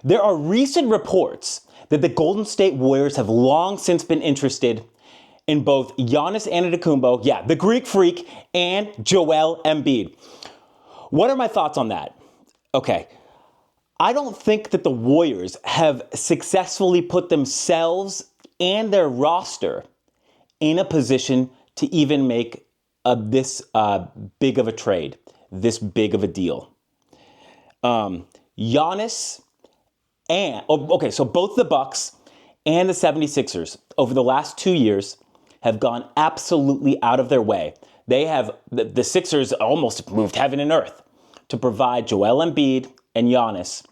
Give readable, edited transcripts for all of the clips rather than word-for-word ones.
There are recent reports that the Golden State Warriors have long since been interested in both Giannis Antetokounmpo, the Greek Freak, and Joel Embiid. What are my thoughts on that? Okay, I don't think that the Warriors have successfully put themselves and their roster in a position to even make this big of a trade, this big of a deal. Giannis so both the Bucks and the 76ers over the last 2 years have gone absolutely out of their way. They have, the Sixers almost moved heaven and earth to provide Joel Embiid and Giannis,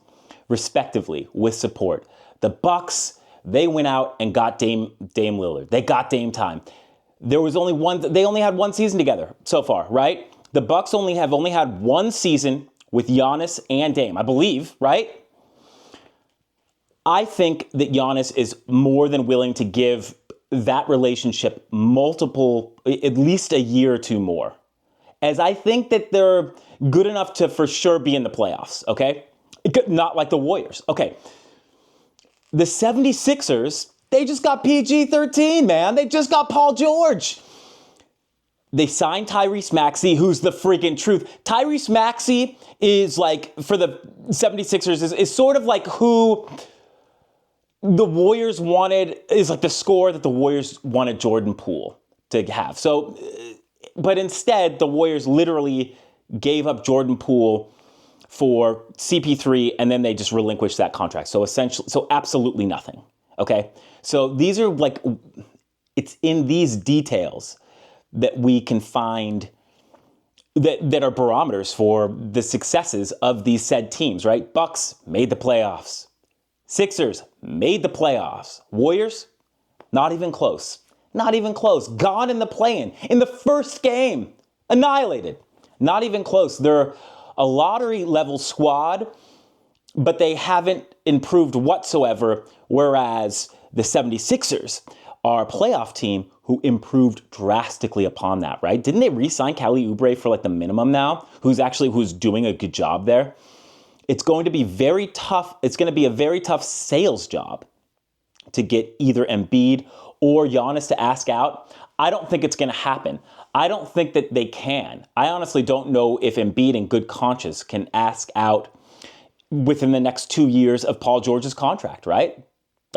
respectively, with support. The Bucks, they went out and got Dame Lillard. They got Dame time. They only had one season together so far, right? The Bucks have only had one season with Giannis and Dame, I believe, right? I think that Giannis is more than willing to give that relationship at least a year or two more, as I think that they're good enough to for sure be in the playoffs, okay? Not like the Warriors. Okay, the 76ers, they just got PG-13, man. They just got Paul George. They signed Tyrese Maxey, who's the freaking truth. Tyrese Maxey is like, for the 76ers, is sort of like who the Warriors wanted, is like the score that the Warriors wanted Jordan Poole to have. So, but instead, the Warriors literally gave up Jordan Poole for CP3, and then they just relinquished that contract. So absolutely nothing. Okay? So these are it's in these details that we can find that are barometers for the successes of these said teams, right? Bucks made the playoffs. Sixers made the playoffs. Warriors, not even close. Not even close. Gone in the play-in. In the first game, annihilated. Not even close. They're a lottery-level squad, but they haven't improved whatsoever, whereas the 76ers are a playoff team who improved drastically upon that, right? Didn't they re-sign Kelly Oubre for the minimum now, who's doing a good job there? It's going to be very tough. It's going to be a very tough sales job to get either Embiid or Giannis to ask out. I don't think it's going to happen. I don't think that they can. I honestly don't know if Embiid in good conscience can ask out within the next 2 years of Paul George's contract, right?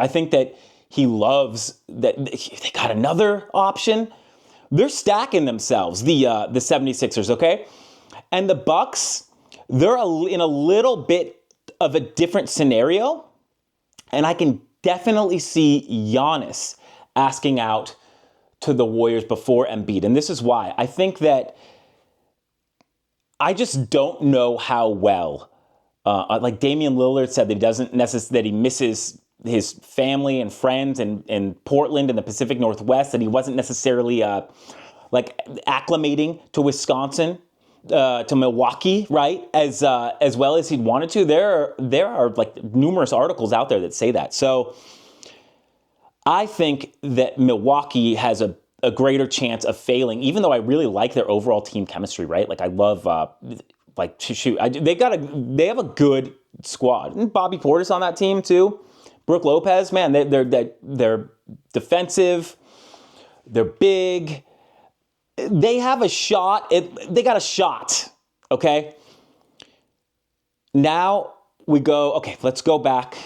I think that he loves that they got another option. They're stacking themselves, the 76ers, okay? And the Bucks, they're in a little bit of a different scenario, and I can definitely see Giannis asking out to the Warriors before Embiid. And this is why. I think that I just don't know how well, like Damian Lillard said that he misses his family and friends in Portland and the Pacific Northwest, that he wasn't necessarily acclimating to Wisconsin, to Milwaukee, right? As well as he'd wanted to. There are numerous articles out there that say that. So I think that Milwaukee has a greater chance of failing, even though I really like their overall team chemistry, right? I love, they have a good squad. And Bobby Portis on that team too. Brook Lopez, man, they're defensive. They're big. They have a shot. They got a shot, okay? Now we go, okay, let's go back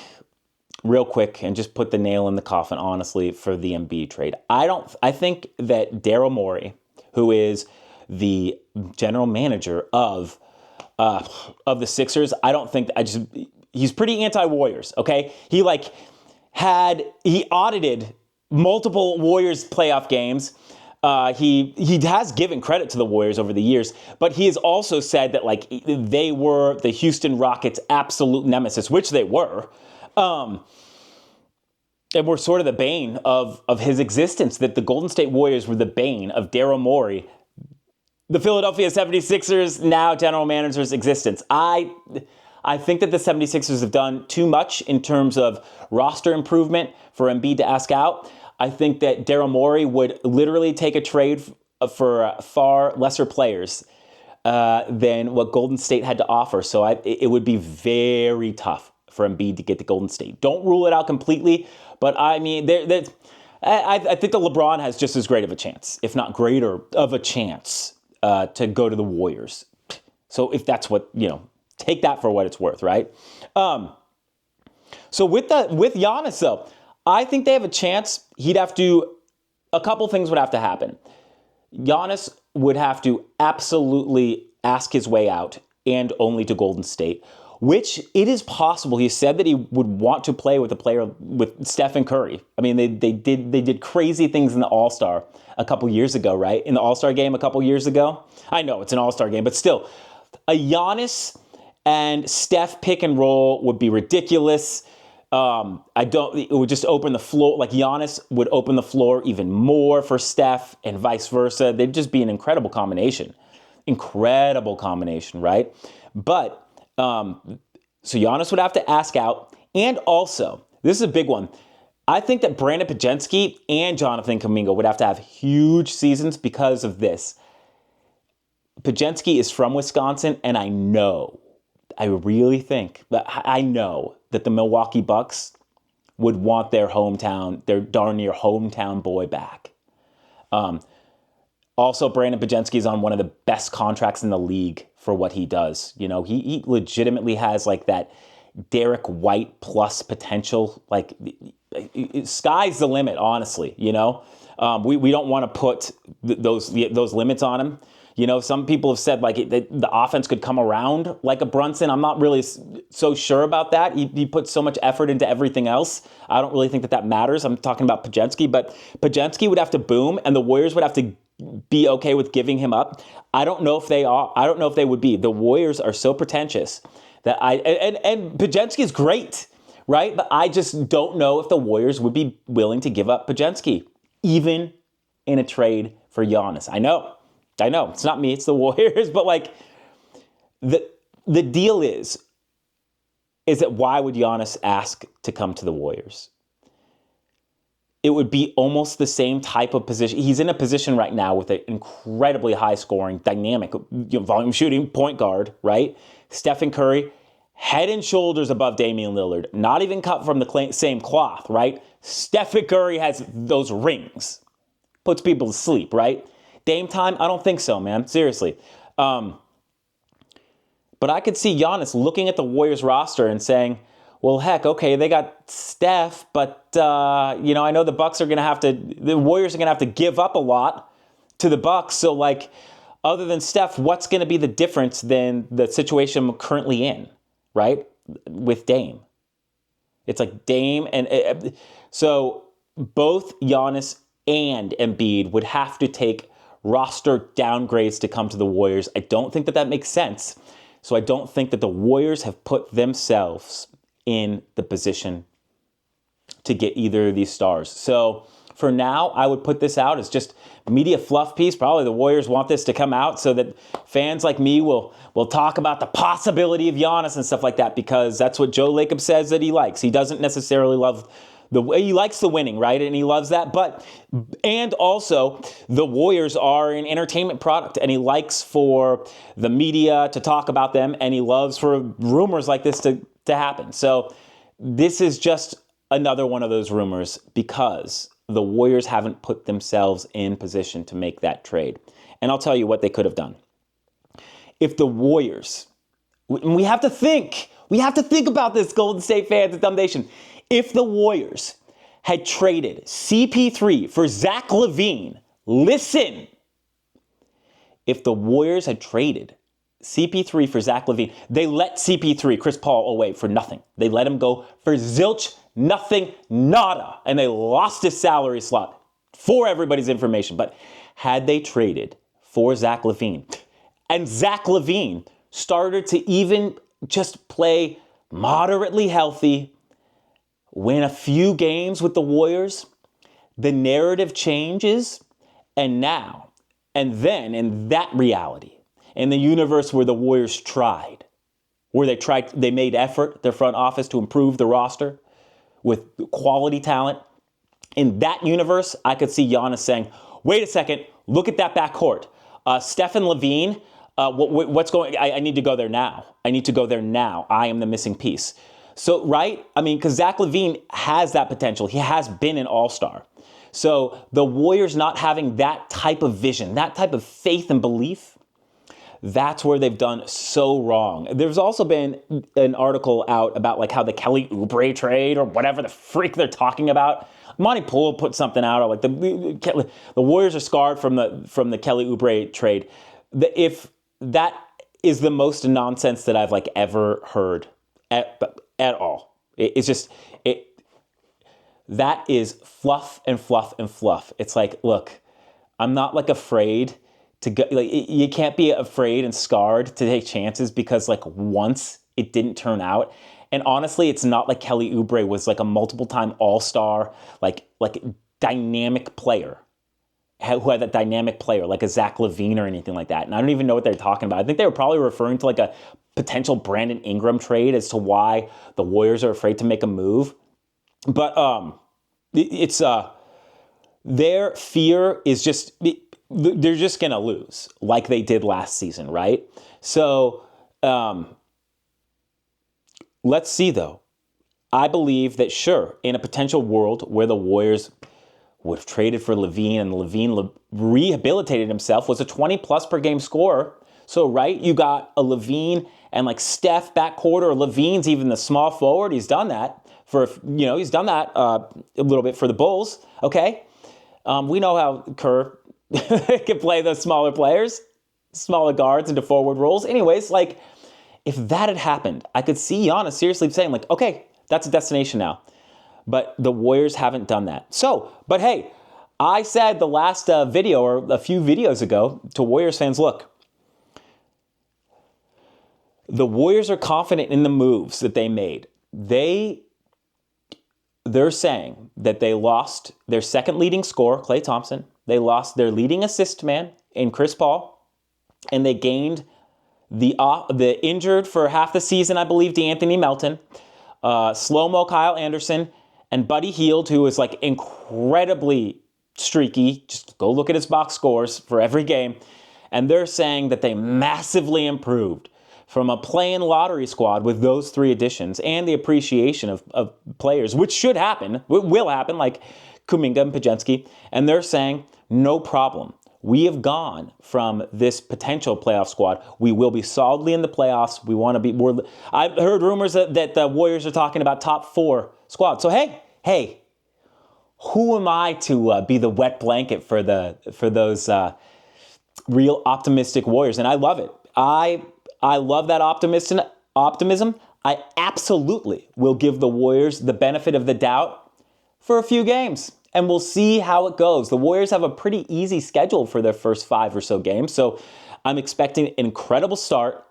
real quick and just put the nail in the coffin, honestly, for the Embiid trade. I think that Daryl Morey, who is the general manager of the Sixers, he's pretty anti-Warriors, okay? He audited multiple Warriors playoff games. He has given credit to the Warriors over the years, but he has also said that they were the Houston Rockets' absolute nemesis, which they were. And were sort of the bane of his existence, that the Golden State Warriors were the bane of Daryl Morey, the Philadelphia 76ers, now general manager's existence. I think that the 76ers have done too much in terms of roster improvement for Embiid to ask out. I think that Daryl Morey would literally take a trade for far lesser players than what Golden State had to offer. So it would be very tough for Embiid to get to Golden State. Don't rule it out completely, but I mean, I think that LeBron has just as great of a chance, if not greater of a chance, to go to the Warriors. So if that's what, take that for what it's worth, right? So with Giannis, though, I think they have a chance. A couple things would have to happen. Giannis would have to absolutely ask his way out and only to Golden State, which it is possible. He said that he would want to play with a player with Stephen Curry. I mean, they did crazy things in the All-Star a couple years ago, right? In the All-Star game a couple years ago. I know it's an All-Star game, but still, a Giannis and Steph pick and roll would be ridiculous. It would just open the floor. Like Giannis would open the floor even more for Steph and vice versa. They'd just be an incredible combination. Right? But, so Giannis would have to ask out. And also, this is a big one. I think that Brandon Pajensky and Jonathan Kuminga would have to have huge seasons because of this. Pajensky is from Wisconsin, and I know that the Milwaukee Bucks would want their darn near hometown boy back. Also, Brandon Pajensky is on one of the best contracts in the league for what he does. He legitimately has like that Derek White plus potential. Like, sky's the limit, honestly. We don't want to put those limits on him. Some people have said like the offense could come around like a Brunson. I'm not really so sure about that. He puts so much effort into everything else. I don't really think that matters. I'm talking about Pajensky, but Pajensky would have to boom, and the Warriors would have to be okay with giving him up. I don't know if they are. I don't know if they would be. The Warriors are so pretentious that and Pajensky is great, right? But I just don't know if the Warriors would be willing to give up Pajensky, even in a trade for Giannis. I know. It's not me, it's the Warriors, but like the deal is that why would Giannis ask to come to the Warriors? It would be almost the same type of position. He's in a position right now with an incredibly high scoring, dynamic, volume shooting point guard, right? Stephen Curry, head and shoulders above Damian Lillard, not even cut from the same cloth, right? Stephen Curry has those rings, puts people to sleep, right? Dame time? I don't think so, man. Seriously. But I could see Giannis looking at the Warriors roster and saying, well, heck, okay, they got Steph, but, I know the Warriors are going to have to give up a lot to the Bucks. So, like, other than Steph, what's going to be the difference than the situation I'm currently in, right? With Dame. It's like Dame and... So, both Giannis and Embiid would have to take roster downgrades to come to the Warriors. I don't think that makes sense. So I don't think that the Warriors have put themselves in the position to get either of these stars. So for now, I would put this out as just media fluff piece. Probably the Warriors want this to come out so that fans like me will talk about the possibility of Giannis and stuff like that, because that's what Joe Lacob says that he likes. He doesn't necessarily love he likes the winning, right? And he loves that. And also, the Warriors are an entertainment product, and he likes for the media to talk about them, and he loves for rumors like this to happen. So this is just another one of those rumors because the Warriors haven't put themselves in position to make that trade. And I'll tell you what they could have done. If the Warriors, we have to think about this, Golden State fans at Dubnation. If the Warriors had traded CP3 for Zach LaVine, listen. If the Warriors had traded CP3 for Zach LaVine, they let CP3, Chris Paul, away for nothing. They let him go for zilch, nothing, nada. And they lost his salary slot for everybody's information. But had they traded for Zach LaVine, and Zach LaVine started to even just play moderately healthy, win a few games with the Warriors, the narrative changes, and then in that reality, in the universe where the Warriors they made effort, their front office, to improve the roster with quality talent. In that universe, I could see Giannis saying, wait a second, look at that backcourt. Stephen LaVine, what's going, I need to go there now. I am the missing piece. So, right? I mean, because Zach LaVine has that potential. He has been an all-star. So the Warriors not having that type of vision, that type of faith and belief, that's where they've done so wrong. There's also been an article out about like how the Kelly Oubre trade or whatever the freak they're talking about. Monty Poole put something out like the Warriors are scarred from the Kelly Oubre trade. If that is the most nonsense that I've like ever heard at all. It's just that is fluff and fluff and fluff. It's like, look, I'm not like afraid to go, like, you can't be afraid and scarred to take chances because like once it didn't turn out. And honestly, it's not like Kelly Oubre was like a multiple time all-star, like dynamic player who had that dynamic player like a Zach LaVine or anything like that. And I don't even know what they're talking about. I think they were probably referring to like a potential Brandon Ingram trade as to why the Warriors are afraid to make a move. But it's their fear is just, they're just going to lose like they did last season, right? So let's see, though. I believe that, sure, in a potential world where the Warriors would have traded for LaVine and LaVine rehabilitated himself, was a 20-plus per game scorer. So, right, you got a LaVine and like Steph backcourt, or LaVine's even the small forward. He's done that he's done that a little bit for the Bulls. Okay. We know how Kerr can play those smaller players, smaller guards into forward roles. Anyways, like if that had happened, I could see Giannis seriously saying like, okay, that's a destination now. But the Warriors haven't done that. So, but hey, I said the last video or a few videos ago to Warriors fans, look, the Warriors are confident in the moves that they made. They're saying that they lost their second leading scorer, Klay Thompson. They lost their leading assist man in Chris Paul. And they gained the injured for half the season, I believe, DeAnthony Melton, slow-mo Kyle Anderson, and Buddy Hield, who is like incredibly streaky. Just go look at his box scores for every game. And they're saying that they massively improved from a play-in lottery squad with those three additions and the appreciation of players, which should happen, will happen, like Kuminga and Pajensky. And they're saying, no problem. We have gone from this potential playoff squad. We will be solidly in the playoffs. We want to be more. I've heard rumors that the Warriors are talking about top 4 squad. So, hey, who am I to be the wet blanket for those real optimistic Warriors? And I love it. I love that optimism. I absolutely will give the Warriors the benefit of the doubt for a few games, and we'll see how it goes. The Warriors have a pretty easy schedule for their first 5 or so games, so I'm expecting an incredible start.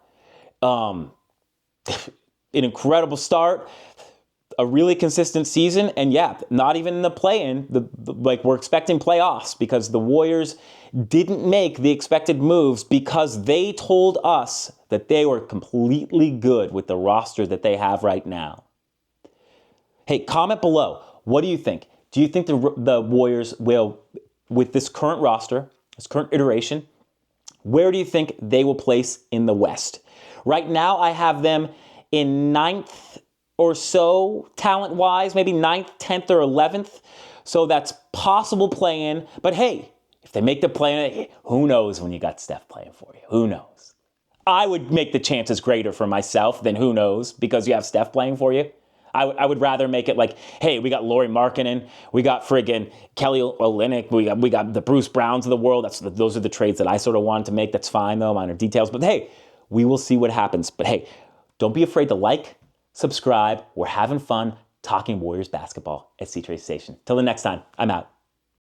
A really consistent season, and yeah, not even in the play-in. We're expecting playoffs because the Warriors didn't make the expected moves because they told us that they were completely good with the roster that they have right now. Hey, comment below. What do you think? Do you think the Warriors will, with this current roster, this current iteration, where do you think they will place in the West? Right now, I have them in 9th or so, talent-wise, maybe 9th, 10th, or 11th. So that's possible play-in. But hey, if they make the play-in, who knows when you got Steph playing for you? Who knows? I would make the chances greater for myself than who knows because you have Steph playing for you. I would rather make it like, hey, we got Lauri Markkanen, we got friggin' Kelly Olynyk, we got the Bruce Browns of the world. Those are the trades that I sort of wanted to make. That's fine, though, minor details. But hey, we will see what happens. But hey, don't be afraid to like, subscribe. We're having fun talking Warriors basketball at C-Trace Station. Till the next time, I'm out.